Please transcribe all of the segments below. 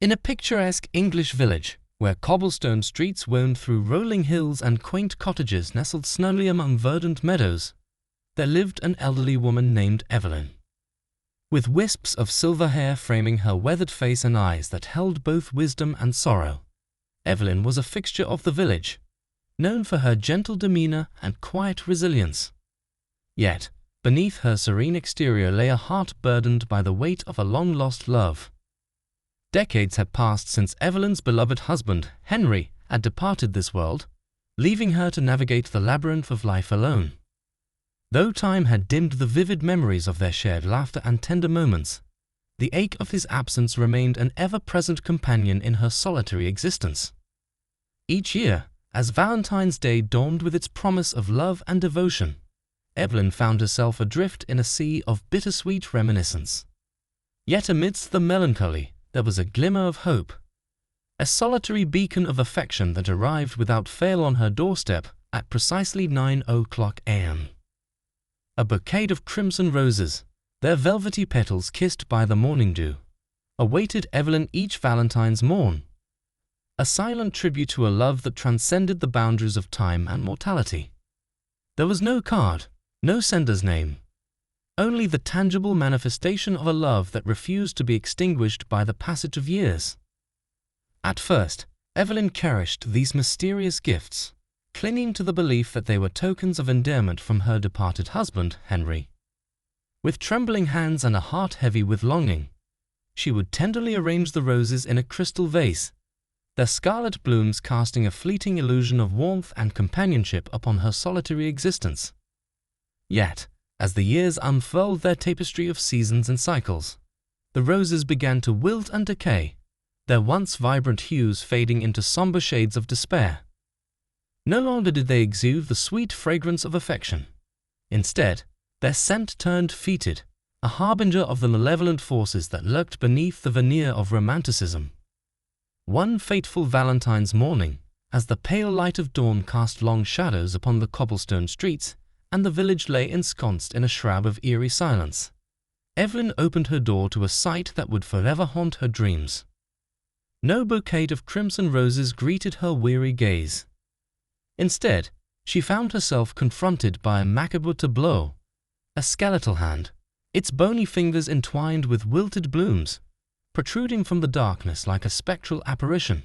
In a picturesque English village, where cobblestone streets wound through rolling hills and quaint cottages nestled snugly among verdant meadows, there lived an elderly woman named Evelyn. With wisps of silver hair framing her weathered face and eyes that held both wisdom and sorrow, Evelyn was a fixture of the village, known for her gentle demeanor and quiet resilience. Yet, beneath her serene exterior lay a heart burdened by the weight of a long-lost love. Decades had passed since Evelyn's beloved husband, Henry, had departed this world, leaving her to navigate the labyrinth of life alone. Though time had dimmed the vivid memories of their shared laughter and tender moments, the ache of his absence remained an ever-present companion in her solitary existence. Each year, as Valentine's Day dawned with its promise of love and devotion, Evelyn found herself adrift in a sea of bittersweet reminiscence. Yet amidst the melancholy, there was a glimmer of hope, a solitary beacon of affection that arrived without fail on her doorstep at precisely 9:00 a.m. A bouquet of crimson roses, their velvety petals kissed by the morning dew, awaited Evelyn each Valentine's morn, a silent tribute to a love that transcended the boundaries of time and mortality. There was no card, no sender's name, only the tangible manifestation of a love that refused to be extinguished by the passage of years. At first, Evelyn cherished these mysterious gifts, clinging to the belief that they were tokens of endearment from her departed husband, Henry. With trembling hands and a heart heavy with longing, she would tenderly arrange the roses in a crystal vase, their scarlet blooms casting a fleeting illusion of warmth and companionship upon her solitary existence. Yet, as the years unfurled their tapestry of seasons and cycles, the roses began to wilt and decay, their once vibrant hues fading into somber shades of despair. No longer did they exude the sweet fragrance of affection. Instead, their scent turned fetid, a harbinger of the malevolent forces that lurked beneath the veneer of romanticism. One fateful Valentine's morning, as the pale light of dawn cast long shadows upon the cobblestone streets, and the village lay ensconced in a shroud of eerie silence, Evelyn opened her door to a sight that would forever haunt her dreams. No bouquet of crimson roses greeted her weary gaze. Instead, she found herself confronted by a macabre tableau, a skeletal hand, its bony fingers entwined with wilted blooms, protruding from the darkness like a spectral apparition.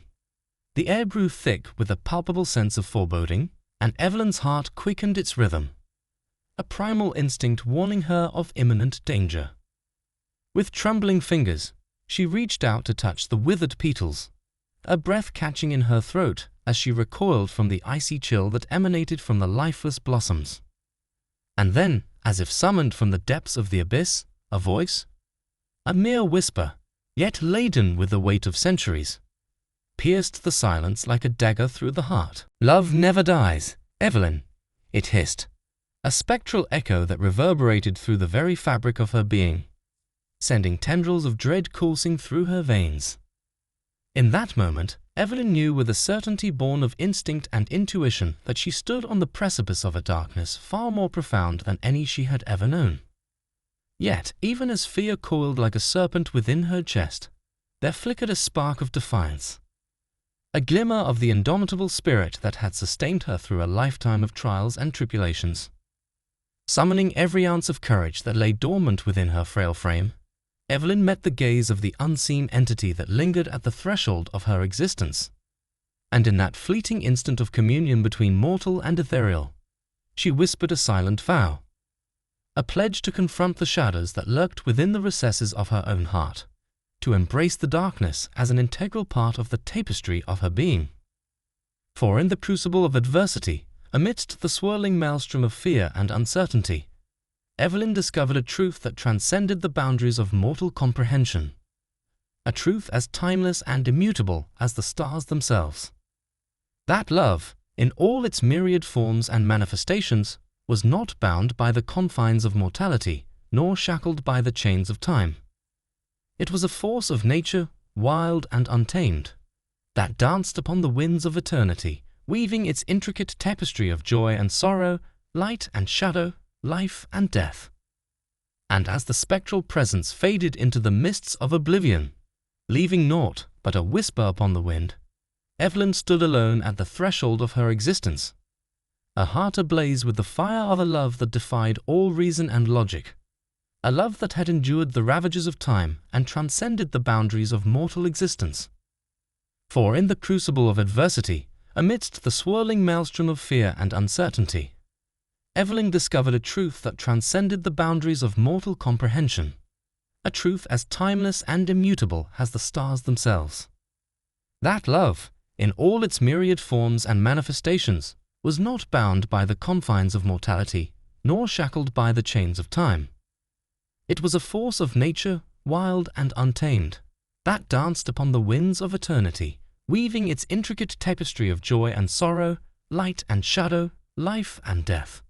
The air grew thick with a palpable sense of foreboding, and Evelyn's heart quickened its rhythm, a primal instinct warning her of imminent danger. With trembling fingers, she reached out to touch the withered petals, a breath catching in her throat as she recoiled from the icy chill that emanated from the lifeless blossoms. And then, as if summoned from the depths of the abyss, a voice, a mere whisper, yet laden with the weight of centuries, pierced the silence like a dagger through the heart. "Love never dies, Evelyn," it hissed, a spectral echo that reverberated through the very fabric of her being, sending tendrils of dread coursing through her veins. In that moment, Evelyn knew with a certainty born of instinct and intuition that she stood on the precipice of a darkness far more profound than any she had ever known. Yet, even as fear coiled like a serpent within her chest, there flickered a spark of defiance, a glimmer of the indomitable spirit that had sustained her through a lifetime of trials and tribulations. Summoning every ounce of courage that lay dormant within her frail frame, Evelyn met the gaze of the unseen entity that lingered at the threshold of her existence. And in that fleeting instant of communion between mortal and ethereal, she whispered a silent vow, a pledge to confront the shadows that lurked within the recesses of her own heart, to embrace the darkness as an integral part of the tapestry of her being. For in the crucible of adversity, amidst the swirling maelstrom of fear and uncertainty, Evelyn discovered a truth that transcended the boundaries of mortal comprehension, a truth as timeless and immutable as the stars themselves. That love, in all its myriad forms and manifestations, was not bound by the confines of mortality, nor shackled by the chains of time. It was a force of nature, wild and untamed, that danced upon the winds of eternity, weaving its intricate tapestry of joy and sorrow, light and shadow, life and death. And as the spectral presence faded into the mists of oblivion, Leaving naught but a whisper upon the wind, Evelyn stood alone at the threshold of her existence, her heart ablaze with the fire of a love that defied all reason and logic, a love that had endured the ravages of time and transcended the boundaries of mortal existence. For in the crucible of adversity, amidst the swirling maelstrom of fear and uncertainty, Evelyn discovered a truth that transcended the boundaries of mortal comprehension, a truth as timeless and immutable as the stars themselves. That love, in all its myriad forms and manifestations, was not bound by the confines of mortality, nor shackled by the chains of time. It was a force of nature, wild and untamed, that danced upon the winds of eternity, weaving its intricate tapestry of joy and sorrow, light and shadow, life and death.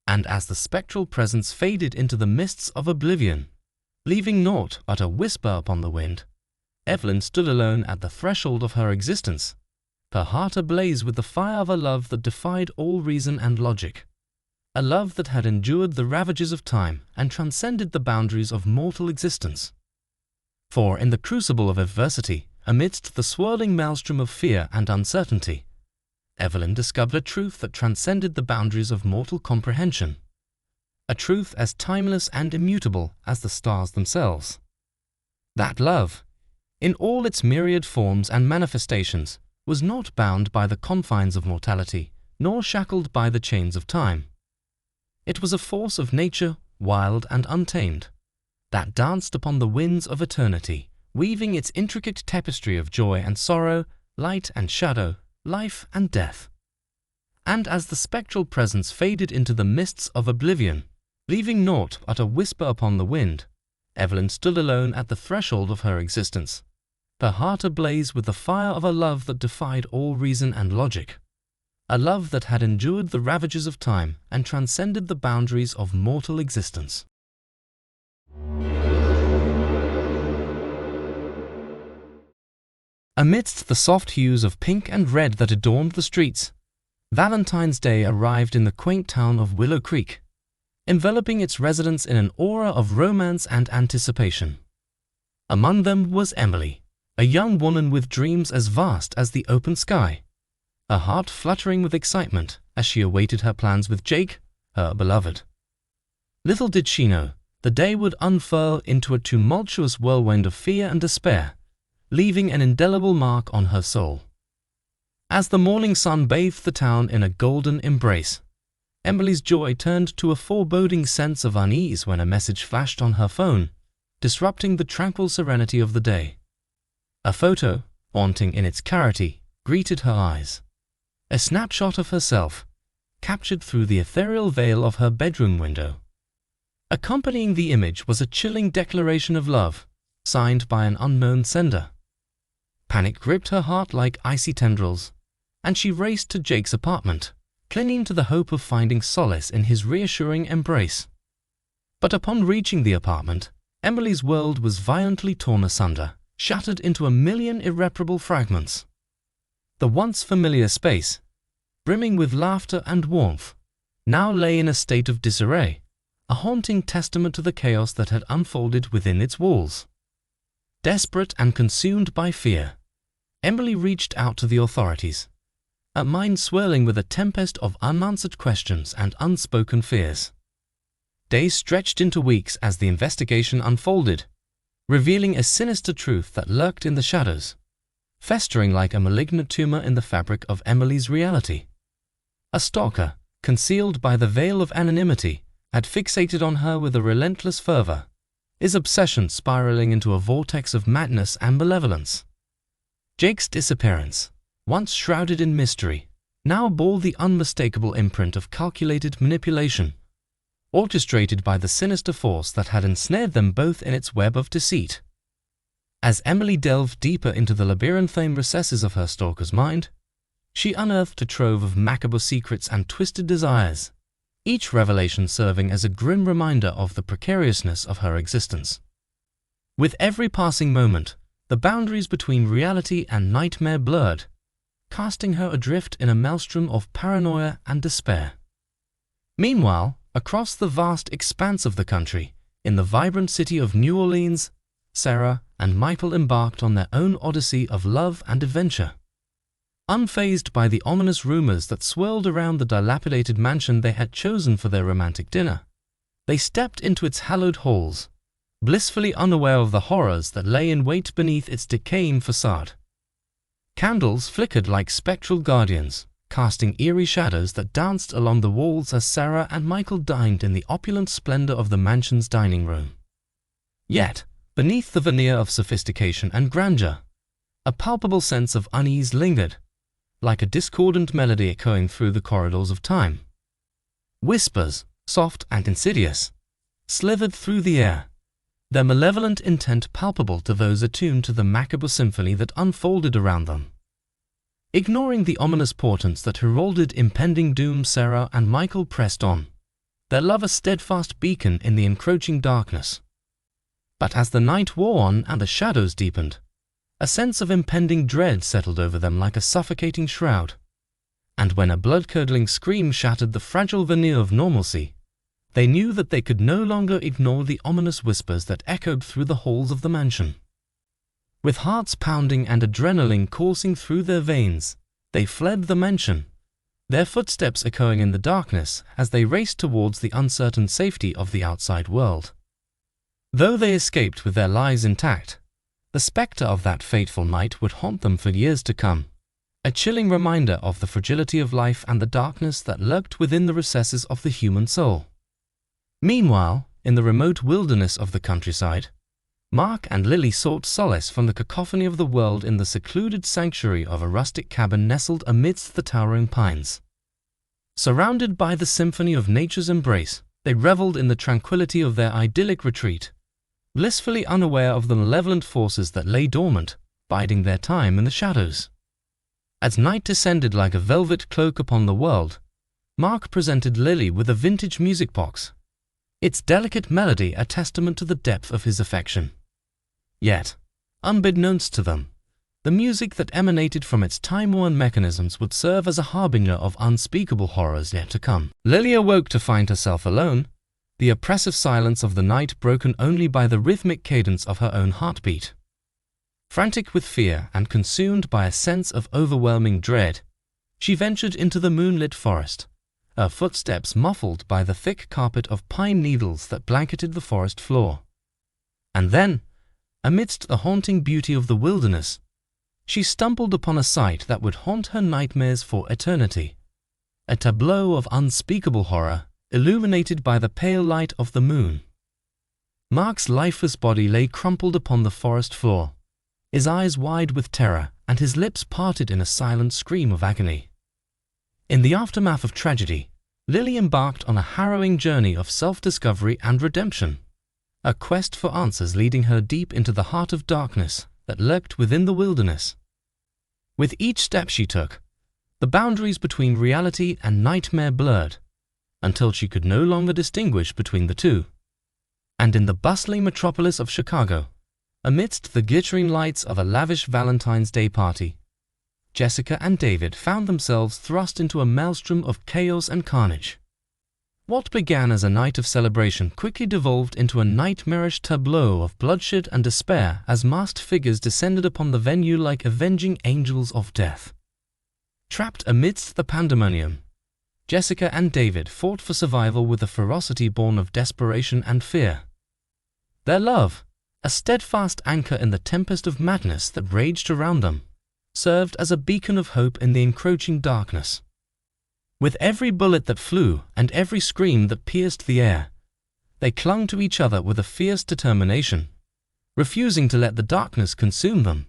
And as the spectral presence faded into the mists of oblivion, leaving naught but a whisper upon the wind, Evelyn stood alone at the threshold of her existence, her heart ablaze with the fire of a love that defied all reason and logic, a love that had endured the ravages of time and transcended the boundaries of mortal existence. For in the crucible of adversity, amidst the swirling maelstrom of fear and uncertainty, Evelyn discovered a truth that transcended the boundaries of mortal comprehension, a truth as timeless and immutable as the stars themselves. That love, in all its myriad forms and manifestations, was not bound by the confines of mortality, nor shackled by the chains of time. It was a force of nature, wild and untamed, that danced upon the winds of eternity, weaving its intricate tapestry of joy and sorrow, light and shadow, life and death. And as the spectral presence faded into the mists of oblivion, leaving naught but a whisper upon the wind, Evelyn stood alone at the threshold of her existence, her heart ablaze with the fire of a love that defied all reason and logic, a love that had endured the ravages of time and transcended the boundaries of mortal existence. Amidst the soft hues of pink and red that adorned the streets, Valentine's Day arrived in the quaint town of Willow Creek, enveloping its residents in an aura of romance and anticipation. Among them was Emily, a young woman with dreams as vast as the open sky, her heart fluttering with excitement as she awaited her plans with Jake, her beloved. Little did she know, the day would unfurl into a tumultuous whirlwind of fear and despair, leaving an indelible mark on her soul. As the morning sun bathed the town in a golden embrace, Emily's joy turned to a foreboding sense of unease when a message flashed on her phone, disrupting the tranquil serenity of the day. A photo, haunting in its clarity, greeted her eyes. A snapshot of herself, captured through the ethereal veil of her bedroom window. Accompanying the image was a chilling declaration of love, signed by an unknown sender. Panic gripped her heart like icy tendrils, and she raced to Jake's apartment, clinging to the hope of finding solace in his reassuring embrace. But upon reaching the apartment, Emily's world was violently torn asunder, shattered into a million irreparable fragments. The once familiar space, brimming with laughter and warmth, now lay in a state of disarray, a haunting testament to the chaos that had unfolded within its walls. Desperate and consumed by fear, Emily reached out to the authorities, her mind swirling with a tempest of unanswered questions and unspoken fears. Days stretched into weeks as the investigation unfolded, revealing a sinister truth that lurked in the shadows, festering like a malignant tumor in the fabric of Emily's reality. A stalker, concealed by the veil of anonymity, had fixated on her with a relentless fervor, his obsession spiraling into a vortex of madness and malevolence. Jake's disappearance, once shrouded in mystery, now bore the unmistakable imprint of calculated manipulation, orchestrated by the sinister force that had ensnared them both in its web of deceit. As Emily delved deeper into the labyrinthine recesses of her stalker's mind, she unearthed a trove of macabre secrets and twisted desires, each revelation serving as a grim reminder of the precariousness of her existence. With every passing moment, the boundaries between reality and nightmare blurred, casting her adrift in a maelstrom of paranoia and despair. Meanwhile, across the vast expanse of the country, in the vibrant city of New Orleans, Sarah, and Michael embarked on their own odyssey of love and adventure. Unfazed by the ominous rumors that swirled around the dilapidated mansion they had chosen for their romantic dinner, they stepped into its hallowed halls, blissfully unaware of the horrors that lay in wait beneath its decaying facade. Candles flickered like spectral guardians, casting eerie shadows that danced along the walls as Sarah and Michael dined in the opulent splendor of the mansion's dining room. Yet, beneath the veneer of sophistication and grandeur, a palpable sense of unease lingered, like a discordant melody echoing through the corridors of time. Whispers, soft and insidious, slithered through the air, their malevolent intent palpable to those attuned to the macabre symphony that unfolded around them. Ignoring the ominous portents that heralded impending doom, Sarah and Michael pressed on, their love a steadfast beacon in the encroaching darkness. But as the night wore on and the shadows deepened, a sense of impending dread settled over them like a suffocating shroud. And when a blood-curdling scream shattered the fragile veneer of normalcy, they knew that they could no longer ignore the ominous whispers that echoed through the halls of the mansion. With hearts pounding and adrenaline coursing through their veins, they fled the mansion, their footsteps echoing in the darkness as they raced towards the uncertain safety of the outside world. Though they escaped with their lives intact, the specter of that fateful night would haunt them for years to come, a chilling reminder of the fragility of life and the darkness that lurked within the recesses of the human soul. Meanwhile, in the remote wilderness of the countryside, Mark and Lily sought solace from the cacophony of the world in the secluded sanctuary of a rustic cabin nestled amidst the towering pines. Surrounded by the symphony of nature's embrace, they reveled in the tranquility of their idyllic retreat, blissfully unaware of the malevolent forces that lay dormant, biding their time in the shadows. As night descended like a velvet cloak upon the world, Mark presented Lily with a vintage music box, its delicate melody a testament to the depth of his affection. Yet, unbeknownst to them, the music that emanated from its time-worn mechanisms would serve as a harbinger of unspeakable horrors yet to come. Lily awoke to find herself alone, the oppressive silence of the night broken only by the rhythmic cadence of her own heartbeat. Frantic with fear and consumed by a sense of overwhelming dread, she ventured into the moonlit forest, her footsteps muffled by the thick carpet of pine needles that blanketed the forest floor. And then, amidst the haunting beauty of the wilderness, she stumbled upon a sight that would haunt her nightmares for eternity, a tableau of unspeakable horror illuminated by the pale light of the moon. Mark's lifeless body lay crumpled upon the forest floor, his eyes wide with terror and his lips parted in a silent scream of agony. In the aftermath of tragedy, Lily embarked on a harrowing journey of self-discovery and redemption, a quest for answers leading her deep into the heart of darkness that lurked within the wilderness. With each step she took, the boundaries between reality and nightmare blurred, until she could no longer distinguish between the two. And in the bustling metropolis of Chicago, amidst the glittering lights of a lavish Valentine's Day party, Jessica and David found themselves thrust into a maelstrom of chaos and carnage. What began as a night of celebration quickly devolved into a nightmarish tableau of bloodshed and despair as masked figures descended upon the venue like avenging angels of death. Trapped amidst the pandemonium, Jessica and David fought for survival with a ferocity born of desperation and fear. Their love, a steadfast anchor in the tempest of madness that raged around them, served as a beacon of hope in the encroaching darkness. With every bullet that flew and every scream that pierced the air, they clung to each other with a fierce determination, refusing to let the darkness consume them.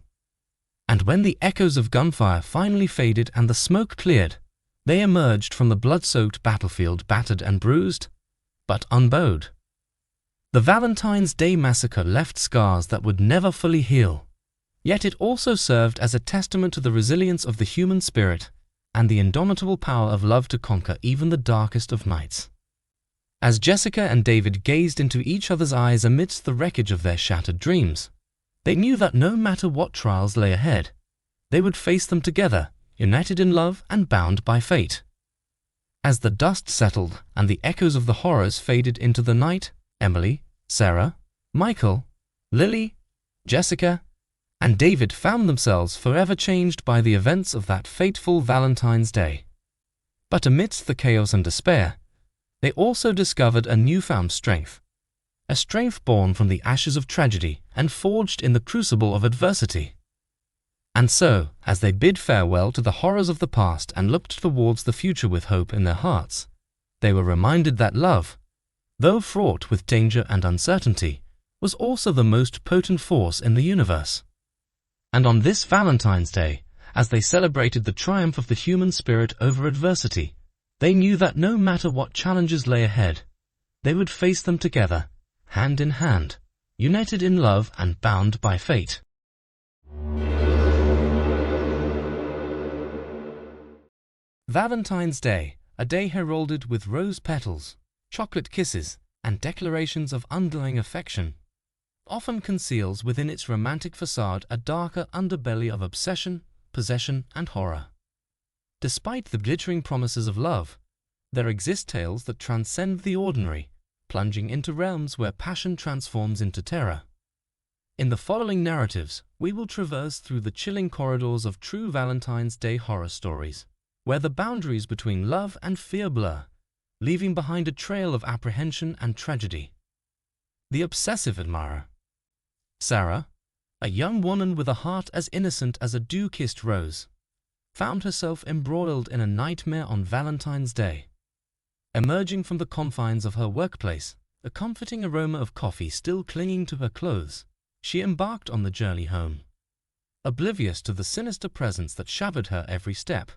And when the echoes of gunfire finally faded and the smoke cleared, they emerged from the blood-soaked battlefield battered and bruised, but unbowed. The Valentine's Day massacre left scars that would never fully heal, yet it also served as a testament to the resilience of the human spirit and the indomitable power of love to conquer even the darkest of nights. As Jessica and David gazed into each other's eyes amidst the wreckage of their shattered dreams, they knew that no matter what trials lay ahead, they would face them together, united in love and bound by fate. As the dust settled and the echoes of the horrors faded into the night, Emily, Sarah, Michael, Lily, Jessica and David found themselves forever changed by the events of that fateful Valentine's Day. But amidst the chaos and despair, they also discovered a newfound strength, a strength born from the ashes of tragedy and forged in the crucible of adversity. And so, as they bid farewell to the horrors of the past and looked towards the future with hope in their hearts, they were reminded that love, though fraught with danger and uncertainty, was also the most potent force in the universe. And on this Valentine's Day, as they celebrated the triumph of the human spirit over adversity, they knew that no matter what challenges lay ahead, they would face them together, hand in hand, united in love and bound by fate. Valentine's Day, a day heralded with rose petals, chocolate kisses, and declarations of undying affection, often conceals within its romantic facade a darker underbelly of obsession, possession, and horror. Despite the glittering promises of love, there exist tales that transcend the ordinary, plunging into realms where passion transforms into terror. In the following narratives, we will traverse through the chilling corridors of true Valentine's Day horror stories, where the boundaries between love and fear blur, leaving behind a trail of apprehension and tragedy. The Obsessive Admirer. Sarah, a young woman with a heart as innocent as a dew-kissed rose, found herself embroiled in a nightmare on Valentine's Day. Emerging from the confines of her workplace, a comforting aroma of coffee still clinging to her clothes, she embarked on the journey home, oblivious to the sinister presence that shadowed her every step.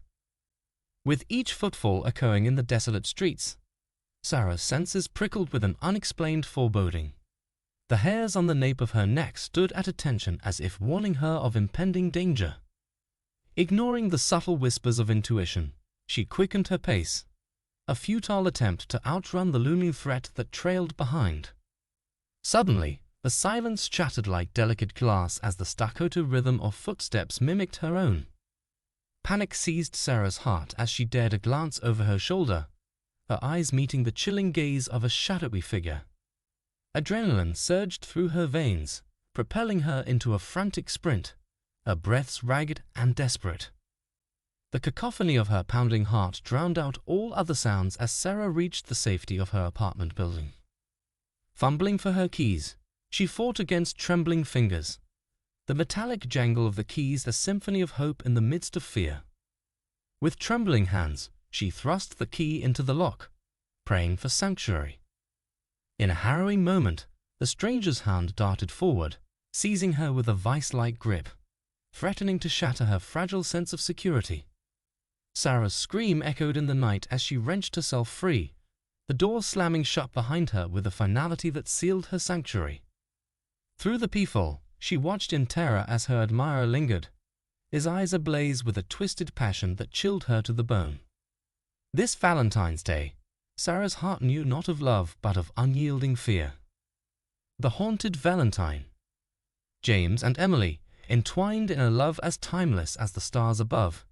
With each footfall echoing in the desolate streets, Sarah's senses prickled with an unexplained foreboding. The hairs on the nape of her neck stood at attention as if warning her of impending danger. Ignoring the subtle whispers of intuition, she quickened her pace, a futile attempt to outrun the looming threat that trailed behind. Suddenly, the silence shattered like delicate glass as the staccato rhythm of footsteps mimicked her own. Panic seized Sarah's heart as she dared a glance over her shoulder, her eyes meeting the chilling gaze of a shadowy figure. Adrenaline surged through her veins, propelling her into a frantic sprint, her breaths ragged and desperate. The cacophony of her pounding heart drowned out all other sounds as Sarah reached the safety of her apartment building. Fumbling for her keys, she fought against trembling fingers, the metallic jangle of the keys a symphony of hope in the midst of fear. With trembling hands, she thrust the key into the lock, praying for sanctuary. In a harrowing moment, the stranger's hand darted forward, seizing her with a vice-like grip, threatening to shatter her fragile sense of security. Sarah's scream echoed in the night as she wrenched herself free, the door slamming shut behind her with a finality that sealed her sanctuary. Through the peephole, she watched in terror as her admirer lingered, his eyes ablaze with a twisted passion that chilled her to the bone. This Valentine's Day, Sarah's heart knew not of love but of unyielding fear. The Haunted Valentine. James and Emily, entwined in a love as timeless as the stars above,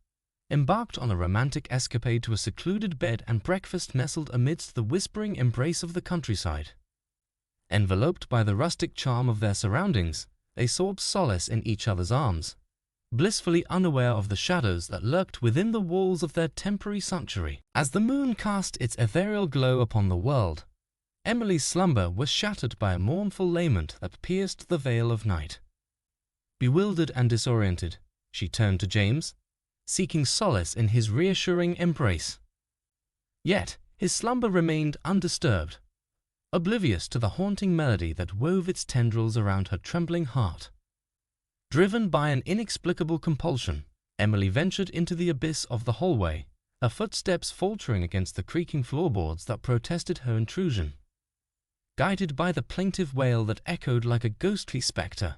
embarked on a romantic escapade to a secluded bed and breakfast nestled amidst the whispering embrace of the countryside. Enveloped by the rustic charm of their surroundings, they sought solace in each other's arms, blissfully unaware of the shadows that lurked within the walls of their temporary sanctuary. As the moon cast its ethereal glow upon the world, Emily's slumber was shattered by a mournful lament that pierced the veil of night. Bewildered and disoriented, she turned to James, seeking solace in his reassuring embrace. Yet his slumber remained undisturbed, oblivious to the haunting melody that wove its tendrils around her trembling heart. Driven by an inexplicable compulsion, Emily ventured into the abyss of the hallway, her footsteps faltering against the creaking floorboards that protested her intrusion. Guided by the plaintive wail that echoed like a ghostly spectre,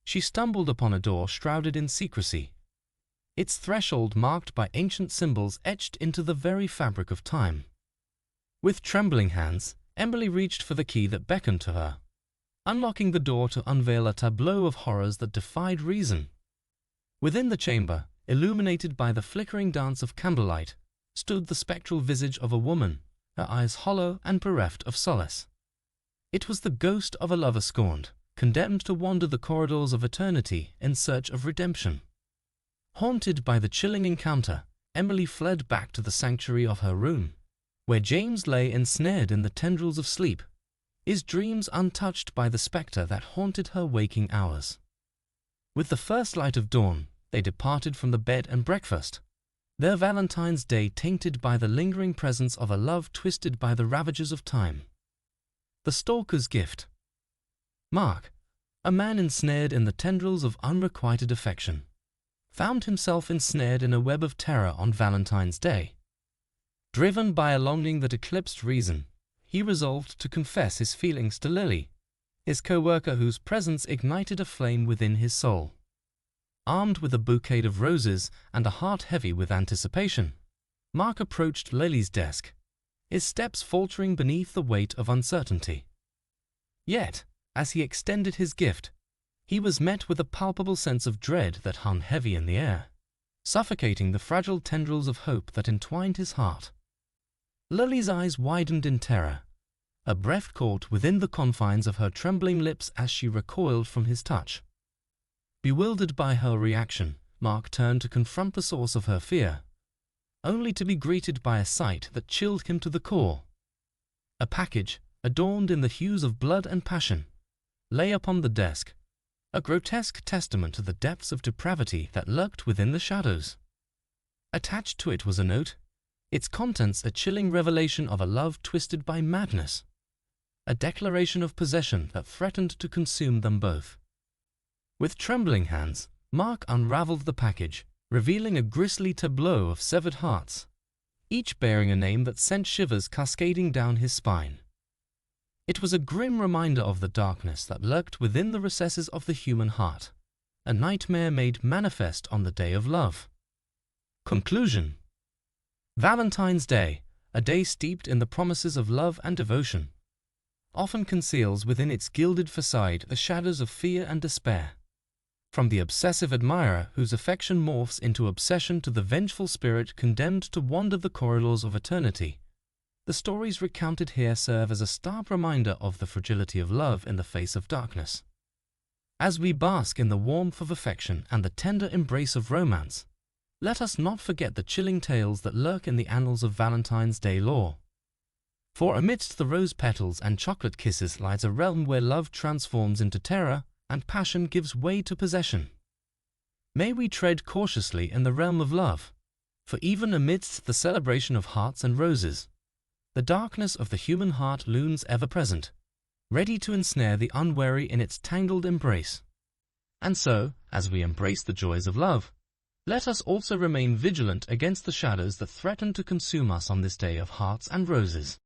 she stumbled upon a door shrouded in secrecy, its threshold marked by ancient symbols etched into the very fabric of time. With trembling hands, Emily reached for the key that beckoned to her, unlocking the door to unveil a tableau of horrors that defied reason. Within the chamber, illuminated by the flickering dance of candlelight, stood the spectral visage of a woman, her eyes hollow and bereft of solace. It was the ghost of a lover scorned, condemned to wander the corridors of eternity in search of redemption. Haunted by the chilling encounter, Emily fled back to the sanctuary of her room, where James lay ensnared in the tendrils of sleep, his dreams untouched by the spectre that haunted her waking hours. With the first light of dawn, they departed from the bed and breakfast, their Valentine's Day tainted by the lingering presence of a love twisted by the ravages of time. The Stalker's Gift. Mark, a man ensnared in the tendrils of unrequited affection, found himself ensnared in a web of terror on Valentine's Day. Driven by a longing that eclipsed reason, he resolved to confess his feelings to Lily, his co-worker whose presence ignited a flame within his soul. Armed with a bouquet of roses and a heart heavy with anticipation, Mark approached Lily's desk, his steps faltering beneath the weight of uncertainty. Yet, as he extended his gift, he was met with a palpable sense of dread that hung heavy in the air, suffocating the fragile tendrils of hope that entwined his heart. Lily's eyes widened in terror, her breath caught within the confines of her trembling lips as she recoiled from his touch. Bewildered by her reaction, Mark turned to confront the source of her fear, only to be greeted by a sight that chilled him to the core. A package, adorned in the hues of blood and passion, lay upon the desk, a grotesque testament to the depths of depravity that lurked within the shadows. Attached to it was a note, its contents a chilling revelation of a love twisted by madness, a declaration of possession that threatened to consume them both. With trembling hands, Mark unraveled the package, revealing a grisly tableau of severed hearts, each bearing a name that sent shivers cascading down his spine. It was a grim reminder of the darkness that lurked within the recesses of the human heart, a nightmare made manifest on the day of love. Conclusion. Valentine's Day, a day steeped in the promises of love and devotion, often conceals within its gilded facade the shadows of fear and despair. From the obsessive admirer whose affection morphs into obsession to the vengeful spirit condemned to wander the corridors of eternity, the stories recounted here serve as a stark reminder of the fragility of love in the face of darkness. As we bask in the warmth of affection and the tender embrace of romance, let us not forget the chilling tales that lurk in the annals of Valentine's Day lore. For amidst the rose petals and chocolate kisses lies a realm where love transforms into terror and passion gives way to possession. May we tread cautiously in the realm of love, for even amidst the celebration of hearts and roses, the darkness of the human heart looms ever present, ready to ensnare the unwary in its tangled embrace. And so, as we embrace the joys of love, let us also remain vigilant against the shadows that threaten to consume us on this day of hearts and roses.